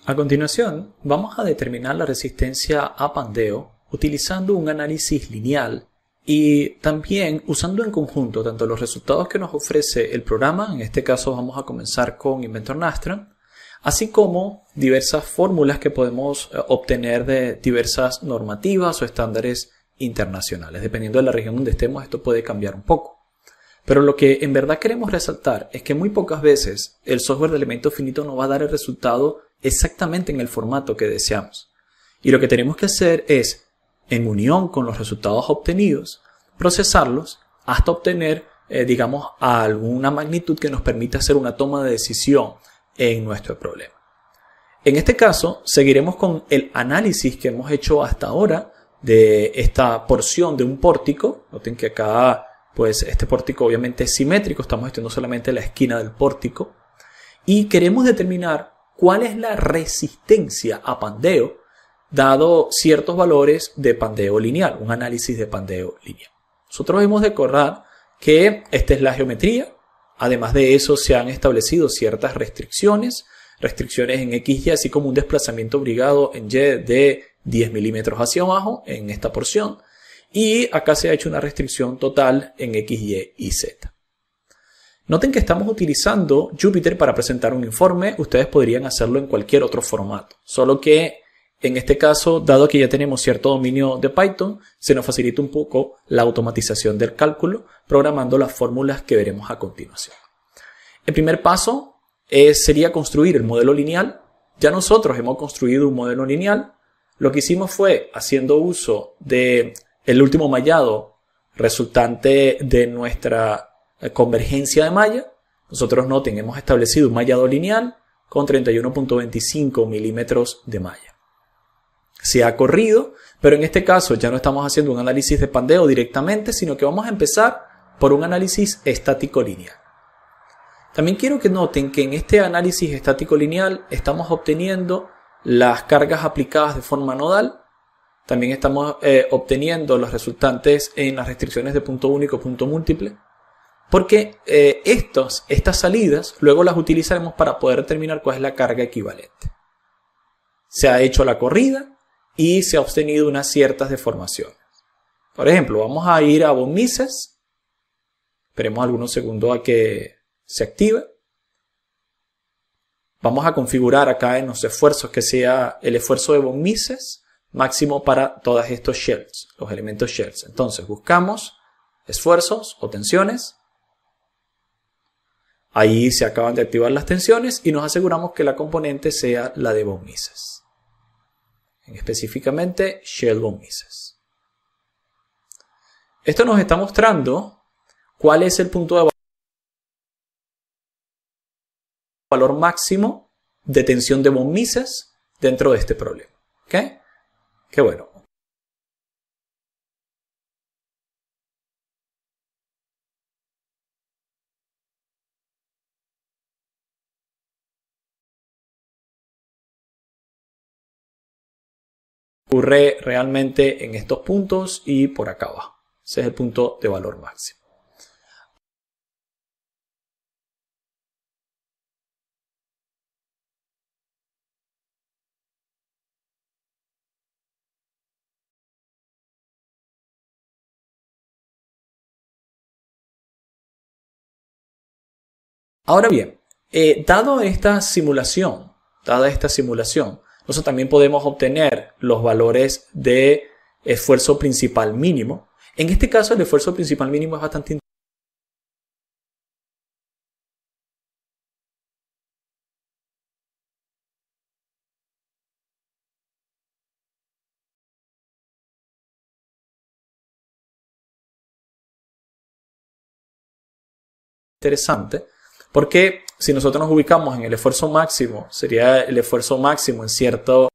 A continuación, vamos a determinar la resistencia a pandeo utilizando un análisis lineal y también usando en conjunto tanto los resultados que nos ofrece el programa, en este caso vamos a comenzar con Inventor Nastran, así como diversas fórmulas que podemos obtener de diversas normativas o estándares internacionales. Dependiendo de la región donde estemos, esto puede cambiar un poco. Pero lo que en verdad queremos resaltar es que muy pocas veces el software de elemento finito nos va a dar el resultado exactamente en el formato que deseamos. Y lo que tenemos que hacer es, en unión con los resultados obtenidos, procesarlos hasta obtener, digamos, alguna magnitud que nos permita hacer una toma de decisión en nuestro problema. En este caso, seguiremos con el análisis que hemos hecho hasta ahora de esta porción de un pórtico. Noten que acá, pues, este pórtico obviamente es simétrico, estamos estudiando solamente la esquina del pórtico. Y queremos determinar cuál es la resistencia a pandeo dado ciertos valores de pandeo lineal, un análisis de pandeo lineal. Nosotros hemos de recordar que esta es la geometría. Además de eso se han establecido ciertas restricciones en X y, así como un desplazamiento obligado en Y de 10 milímetros hacia abajo en esta porción. Y acá se ha hecho una restricción total en X, Y y Z. Noten que estamos utilizando Jupyter para presentar un informe. Ustedes podrían hacerlo en cualquier otro formato. Solo que en este caso, dado que ya tenemos cierto dominio de Python, se nos facilita un poco la automatización del cálculo, programando las fórmulas que veremos a continuación. El primer paso sería construir el modelo lineal. Ya nosotros hemos construido un modelo lineal. Lo que hicimos fue, haciendo uso del último mallado resultante de nuestra convergencia de malla, nosotros noten, hemos establecido un mallado lineal con 31.25 milímetros de malla. Se ha corrido, pero en este caso ya no estamos haciendo un análisis de pandeo directamente, sino que vamos a empezar por un análisis estático lineal. También quiero que noten que en este análisis estático lineal estamos obteniendo las cargas aplicadas de forma nodal. También estamos obteniendo los resultantes en las restricciones de punto único, punto múltiple. Porque estas salidas luego las utilizaremos para poder determinar cuál es la carga equivalente. Se ha hecho la corrida y se ha obtenido unas ciertas deformaciones. Por ejemplo, vamos a ir a von Mises. Esperemos algunos segundos a que se active. Vamos a configurar acá en los esfuerzos que sea el esfuerzo de von Mises máximo para todos estos shells, los elementos shells. Entonces buscamos esfuerzos o tensiones. Ahí se acaban de activar las tensiones y nos aseguramos que la componente sea la de von Mises. Específicamente Shell von Mises. Esto nos está mostrando cuál es el punto de valor máximo de tensión de von Mises dentro de este problema. ¿Ok? Qué bueno. Ocurre realmente en estos puntos y por acá abajo. Ese es el punto de valor máximo. Ahora bien, dada esta simulación, nosotros también podemos obtener los valores de esfuerzo principal mínimo. En este caso, el esfuerzo principal mínimo es bastante interesante, porque si nosotros nos ubicamos en el esfuerzo máximo, sería el esfuerzo máximo en cierto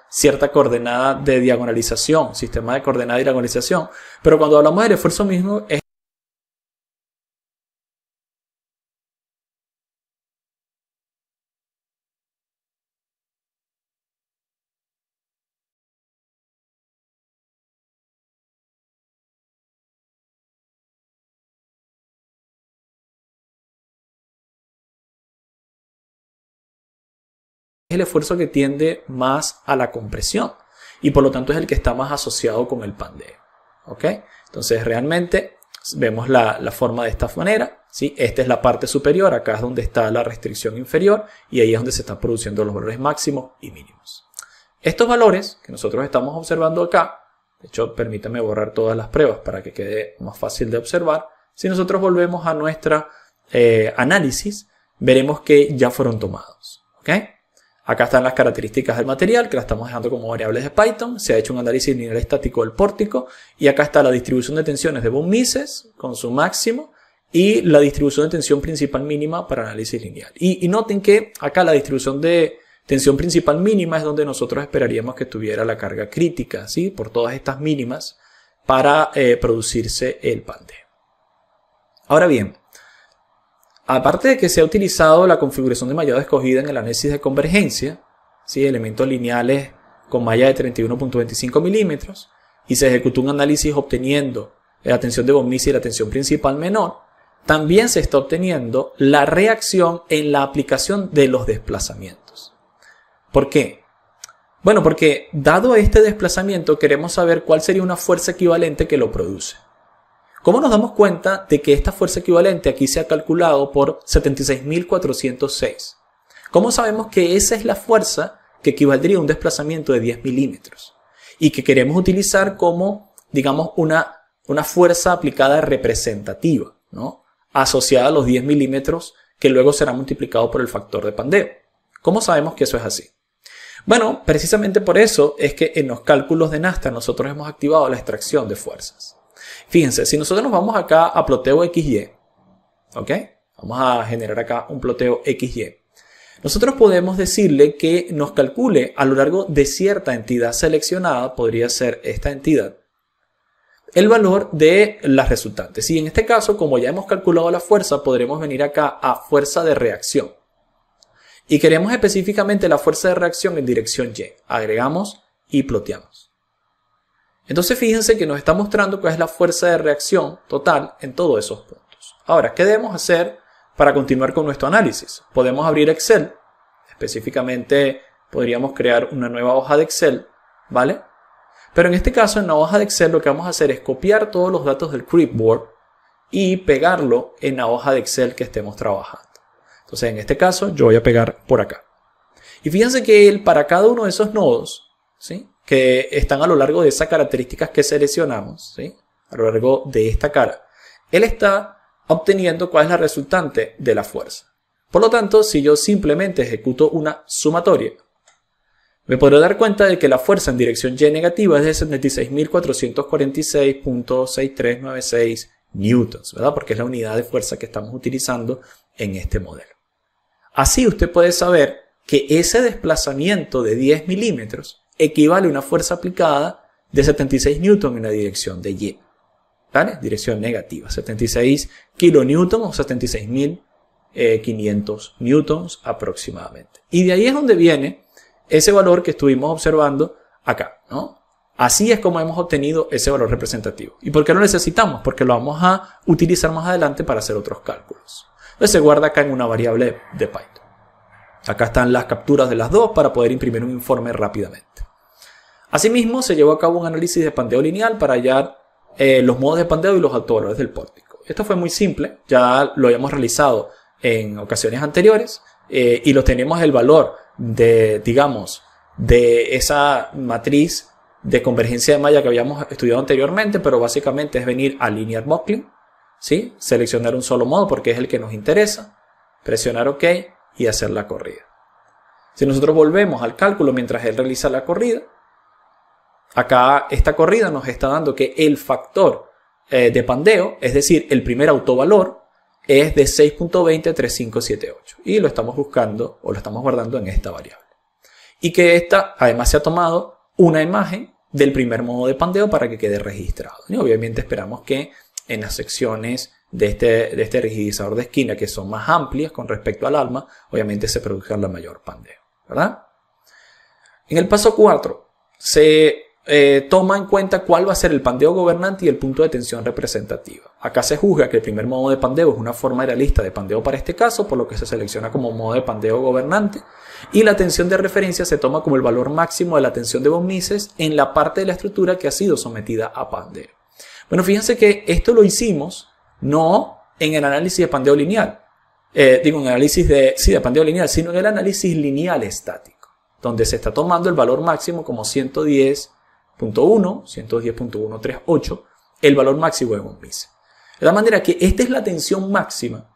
cierta coordenada de diagonalización, sistema de coordenada de diagonalización. Pero cuando hablamos del esfuerzo mismo, es el esfuerzo que tiende más a la compresión y por lo tanto es el que está más asociado con el pandeo. ¿Ok? Entonces realmente vemos la forma de esta manera, ¿sí? Esta es la parte superior, acá es donde está la restricción inferior y ahí es donde se están produciendo los valores máximos y mínimos. Estos valores que nosotros estamos observando acá, de hecho permítame borrar todas las pruebas para que quede más fácil de observar. Si nosotros volvemos a nuestra análisis, veremos que ya fueron tomados. ¿Ok? Acá están las características del material, que las estamos dejando como variables de Python. Se ha hecho un análisis lineal estático del pórtico. Y acá está la distribución de tensiones de von Mises con su máximo. Y la distribución de tensión principal mínima para análisis lineal. Y noten que acá la distribución de tensión principal mínima es donde nosotros esperaríamos que tuviera la carga crítica, ¿sí? Por todas estas mínimas para producirse el pandeo. Ahora bien, aparte de que se ha utilizado la configuración de mallado escogida en el análisis de convergencia, ¿sí? Elementos lineales con malla de 31.25 milímetros, y se ejecutó un análisis obteniendo la tensión de von Mises y la tensión principal menor, también se está obteniendo la reacción en la aplicación de los desplazamientos. ¿Por qué? Bueno, porque dado este desplazamiento queremos saber cuál sería una fuerza equivalente que lo produce. ¿Cómo nos damos cuenta de que esta fuerza equivalente aquí se ha calculado por 76.406? ¿Cómo sabemos que esa es la fuerza que equivaldría a un desplazamiento de 10 milímetros? Y que queremos utilizar como, digamos, una fuerza aplicada representativa, ¿no? Asociada a los 10 milímetros que luego será multiplicado por el factor de pandeo. ¿Cómo sabemos que eso es así? Bueno, precisamente por eso es que en los cálculos de Nasta nosotros hemos activado la extracción de fuerzas. Fíjense, si nosotros nos vamos acá a ploteo XY, ¿ok? Vamos a generar acá un ploteo XY. Nosotros podemos decirle que nos calcule a lo largo de cierta entidad seleccionada, podría ser esta entidad, el valor de las resultantes. Y en este caso, como ya hemos calculado la fuerza, podremos venir acá a fuerza de reacción. Y queremos específicamente la fuerza de reacción en dirección Y. Agregamos y ploteamos. Entonces fíjense que nos está mostrando cuál es la fuerza de reacción total en todos esos puntos. Ahora, ¿qué debemos hacer para continuar con nuestro análisis? Podemos abrir Excel. Específicamente podríamos crear una nueva hoja de Excel, ¿vale? Pero en este caso, en la hoja de Excel, lo que vamos a hacer es copiar todos los datos del clipboard y pegarlo en la hoja de Excel que estemos trabajando. Entonces, en este caso, yo voy a pegar por acá. Y fíjense que para cada uno de esos nodos, ¿sí?, que están a lo largo de esas características que seleccionamos, ¿sí?, a lo largo de esta cara, él está obteniendo cuál es la resultante de la fuerza. Por lo tanto, si yo simplemente ejecuto una sumatoria, me podré dar cuenta de que la fuerza en dirección Y negativa es de 76.446.6396 newtons, ¿verdad? Porque es la unidad de fuerza que estamos utilizando en este modelo. Así usted puede saber que ese desplazamiento de 10 milímetros equivale a una fuerza aplicada de 76 newtons en la dirección de Y, ¿vale? Dirección negativa, 76 kilonewtons o 76.500 newtons aproximadamente. Y de ahí es donde viene ese valor que estuvimos observando acá, ¿no? Así es como hemos obtenido ese valor representativo. ¿Y por qué lo necesitamos? Porque lo vamos a utilizar más adelante para hacer otros cálculos. Entonces se guarda acá en una variable de Python. Acá están las capturas de las dos para poder imprimir un informe rápidamente. Asimismo, se llevó a cabo un análisis de pandeo lineal para hallar los modos de pandeo y los autovalores del pórtico. Esto fue muy simple, ya lo habíamos realizado en ocasiones anteriores y lo tenemos el valor de, digamos, de esa matriz de convergencia de malla que habíamos estudiado anteriormente, pero básicamente es venir a linear buckling, ¿sí?, seleccionar un solo modo porque es el que nos interesa, presionar OK y hacer la corrida. Si nosotros volvemos al cálculo mientras él realiza la corrida, acá esta corrida nos está dando que el factor de pandeo, es decir, el primer autovalor, es de 6.203578 y lo estamos buscando o lo estamos guardando en esta variable. y que además se ha tomado una imagen del primer modo de pandeo para que quede registrado. Y obviamente esperamos que en las secciones de este rigidizador de esquina, que son más amplias con respecto al alma, obviamente se produzca la mayor pandeo, ¿verdad? En el paso 4 se toma en cuenta cuál va a ser el pandeo gobernante y el punto de tensión representativa. Acá se juzga que el primer modo de pandeo es una forma realista de pandeo para este caso, por lo que se selecciona como modo de pandeo gobernante, y la tensión de referencia se toma como el valor máximo de la tensión de von Mises en la parte de la estructura que ha sido sometida a pandeo. Bueno, fíjense que esto lo hicimos no en el análisis de pandeo lineal, en el análisis de pandeo lineal, sino en el análisis lineal estático, donde se está tomando el valor máximo como 110.1, 110.138, el valor máximo de von Mises. De la manera que esta es la tensión máxima,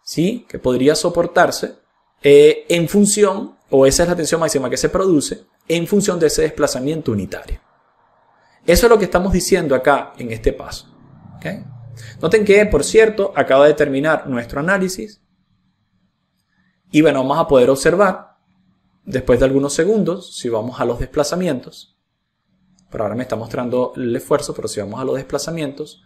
¿sí?, que podría soportarse en función, o esa es la tensión máxima que se produce en función de ese desplazamiento unitario. Eso es lo que estamos diciendo acá en este paso. ¿Okay? Noten que, por cierto, acaba de terminar nuestro análisis. Y bueno, vamos a poder observar, después de algunos segundos, si vamos a los desplazamientos. Por ahora me está mostrando el esfuerzo, pero si vamos a los desplazamientos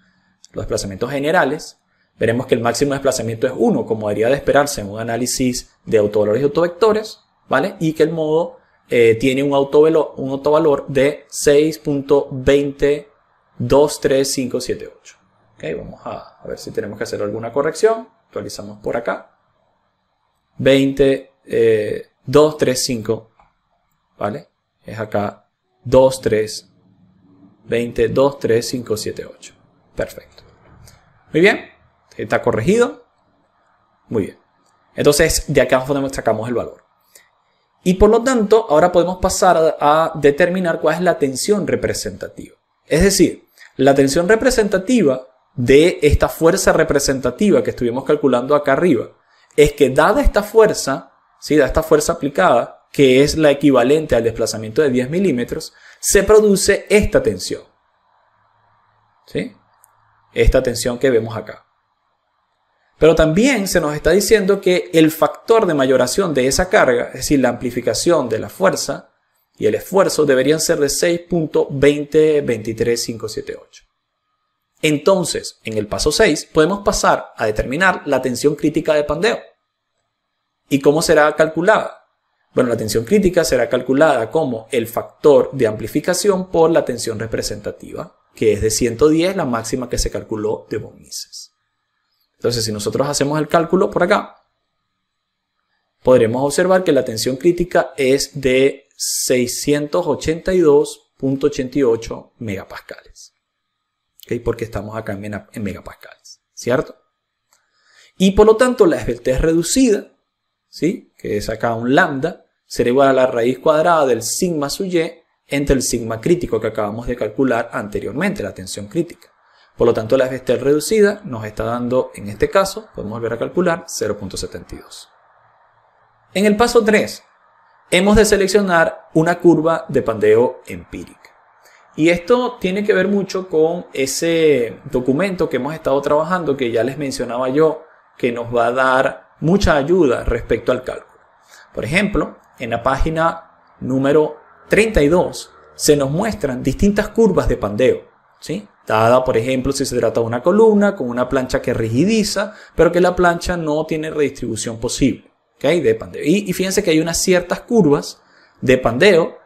generales, veremos que el máximo desplazamiento es 1, como debería de esperarse en un análisis de autovalores y autovectores, ¿vale? Y que el modo tiene un autovalor de 6.2023578. Okay, vamos a ver si tenemos que hacer alguna corrección. Actualizamos por acá. 235, ¿vale? Es acá 2323578. Perfecto. Muy bien. Está corregido. Muy bien. Entonces, de acá sacamos el valor. Y por lo tanto, ahora podemos pasar a determinar cuál es la tensión representativa. Es decir, la tensión representativa de esta fuerza representativa que estuvimos calculando acá arriba es que dada esta fuerza, ¿sí?, dada esta fuerza aplicada, que es la equivalente al desplazamiento de 10 milímetros, se produce esta tensión. ¿Sí? Esta tensión que vemos acá. Pero también se nos está diciendo que el factor de mayoración de esa carga, es decir, la amplificación de la fuerza y el esfuerzo, deberían ser de 6.2023578. Entonces, en el paso 6, podemos pasar a determinar la tensión crítica de pandeo. ¿Y cómo será calculada? Bueno, la tensión crítica será calculada como el factor de amplificación por la tensión representativa, que es de 110, la máxima que se calculó de von Mises. Entonces, si nosotros hacemos el cálculo por acá, podremos observar que la tensión crítica es de 682.88 megapascales. ¿Okay? Porque estamos acá en megapascales, ¿cierto? Y por lo tanto, la esbeltez reducida, ¿sí?, que es acá un lambda, será igual a la raíz cuadrada del sigma sub y entre el sigma crítico que acabamos de calcular anteriormente, la tensión crítica. Por lo tanto, la esbeltez reducida nos está dando, en este caso, podemos volver a calcular 0.72. En el paso 3, hemos de seleccionar una curva de pandeo empírica. Y esto tiene que ver mucho con ese documento que hemos estado trabajando, que ya les mencionaba yo, que nos va a dar mucha ayuda respecto al cálculo. Por ejemplo, en la página número 32 se nos muestran distintas curvas de pandeo, ¿sí? Dada, por ejemplo, si se trata de una columna con una plancha que rigidiza, pero que la plancha no tiene redistribución posible, ¿okay?, de pandeo. Y fíjense que hay unas ciertas curvas de pandeo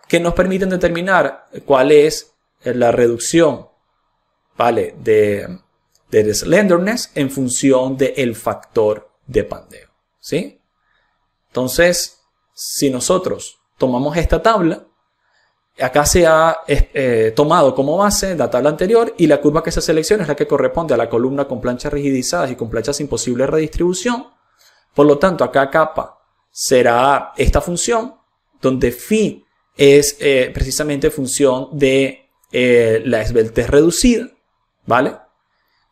que nos permiten determinar cuál es la reducción, ¿vale?, de slenderness en función del factor de pandeo, ¿sí? Entonces, si nosotros tomamos esta tabla, acá se ha tomado como base la tabla anterior y la curva que se selecciona es la que corresponde a la columna con planchas rigidizadas y con planchas sin posible redistribución. Por lo tanto, acá kappa será esta función, donde phi es precisamente función de la esbeltez reducida, ¿vale?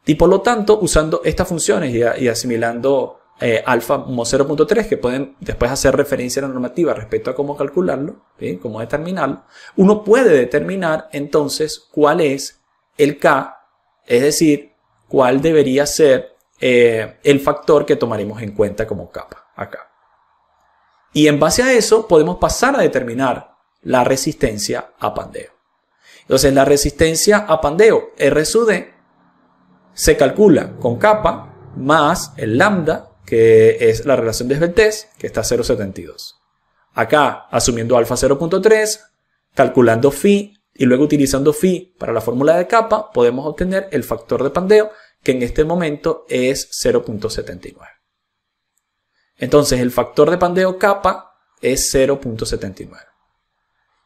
Y por lo tanto, usando estas funciones y asimilando alfa como 0.3, que pueden después hacer referencia a la normativa respecto a cómo calcularlo, ¿sí?, cómo determinarlo, uno puede determinar entonces cuál es el K, es decir, cuál debería ser el factor que tomaremos en cuenta como kappa acá. Y en base a eso podemos pasar a determinar la resistencia a pandeo. Entonces la resistencia a pandeo R sub D se calcula con kappa más el lambda, que es la relación de esbeltez, que está a 0,72. Acá, asumiendo alfa 0,3, calculando phi y luego utilizando phi para la fórmula de kappa, podemos obtener el factor de pandeo, que en este momento es 0,79. Entonces el factor de pandeo kappa es 0,79.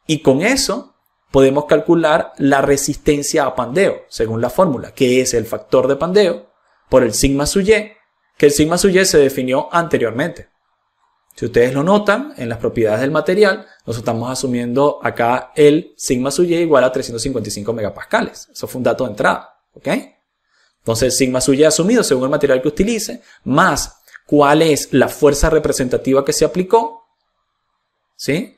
Y con eso podemos calcular la resistencia a pandeo, según la fórmula, que es el factor de pandeo por el sigma sub y, que el sigma sub y se definió anteriormente. Si ustedes lo notan, en las propiedades del material, nosotros estamos asumiendo acá el sigma sub y igual a 355 megapascales. Eso fue un dato de entrada, ¿ok? Entonces el sigma sub y asumido según el material que utilice, más cuál es la fuerza representativa que se aplicó, ¿sí?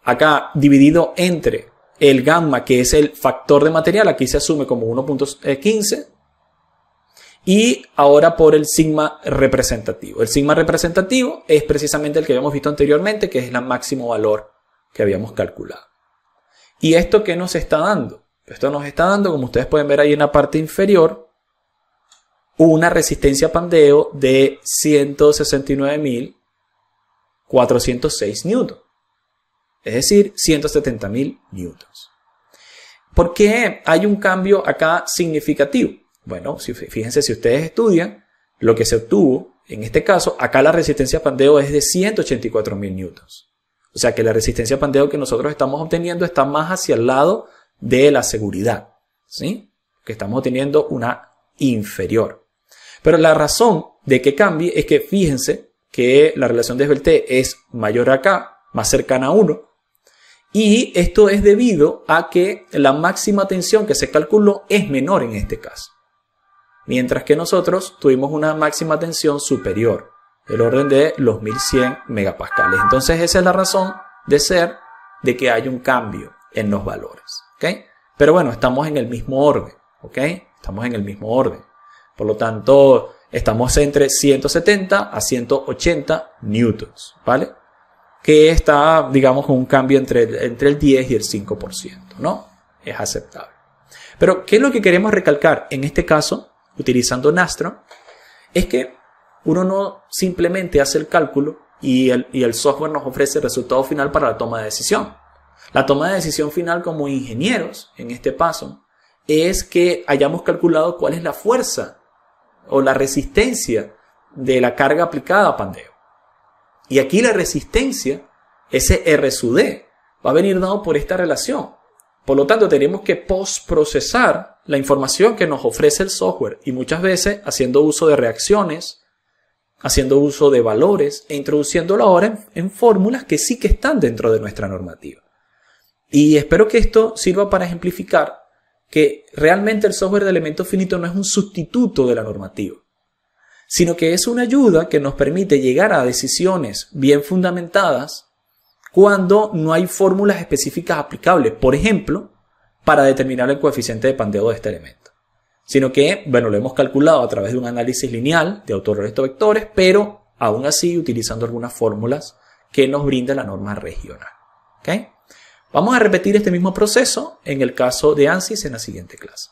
Acá dividido entre el gamma, que es el factor de material, aquí se asume como 1.15, y ahora por el sigma representativo. El sigma representativo es precisamente el que habíamos visto anteriormente, que es el máximo valor que habíamos calculado. ¿Y esto qué nos está dando? Esto nos está dando, como ustedes pueden ver ahí en la parte inferior, una resistencia a pandeo de 169.406 newtons. Es decir, 170.000 newtons. ¿Por qué hay un cambio acá significativo? Bueno, fíjense, si ustedes estudian lo que se obtuvo, en este caso, acá la resistencia a pandeo es de 184.000 newtons. O sea que la resistencia a pandeo que nosotros estamos obteniendo está más hacia el lado de la seguridad, ¿sí? Que estamos obteniendo una inferior. Pero la razón de que cambie es que fíjense que la relación de esbeltez es mayor acá, más cercana a 1. Y esto es debido a que la máxima tensión que se calculó es menor en este caso. Mientras que nosotros tuvimos una máxima tensión superior, del orden de los 1100 megapascales. Entonces esa es la razón de ser de que hay un cambio en los valores, ¿ok? Pero bueno, estamos en el mismo orden, ¿ok? Estamos en el mismo orden. Por lo tanto, estamos entre 170 a 180 newtons, ¿vale? Que está, digamos, con un cambio entre el 10 y el 5%, ¿no? Es aceptable. Pero, ¿qué es lo que queremos recalcar en este caso, utilizando Nastron? Es que uno no simplemente hace el cálculo y el software nos ofrece el resultado final para la toma de decisión. La toma de decisión final como ingenieros, en este paso, es que hayamos calculado cuál es la fuerza o la resistencia de la carga aplicada a pandeo. Y aquí la resistencia, ese R sub D, va a venir dado por esta relación. Por lo tanto, tenemos que postprocesar la información que nos ofrece el software y muchas veces haciendo uso de reacciones, haciendo uso de valores e introduciéndolo ahora en fórmulas que sí que están dentro de nuestra normativa. Y espero que esto sirva para ejemplificar que realmente el software de elementos finitos no es un sustituto de la normativa, sino que es una ayuda que nos permite llegar a decisiones bien fundamentadas cuando no hay fórmulas específicas aplicables, por ejemplo, para determinar el coeficiente de pandeo de este elemento. Sino que, bueno, lo hemos calculado a través de un análisis lineal de autorresto vectores, pero aún así utilizando algunas fórmulas que nos brinda la norma regional. ¿Okay? Vamos a repetir este mismo proceso en el caso de ANSYS en la siguiente clase.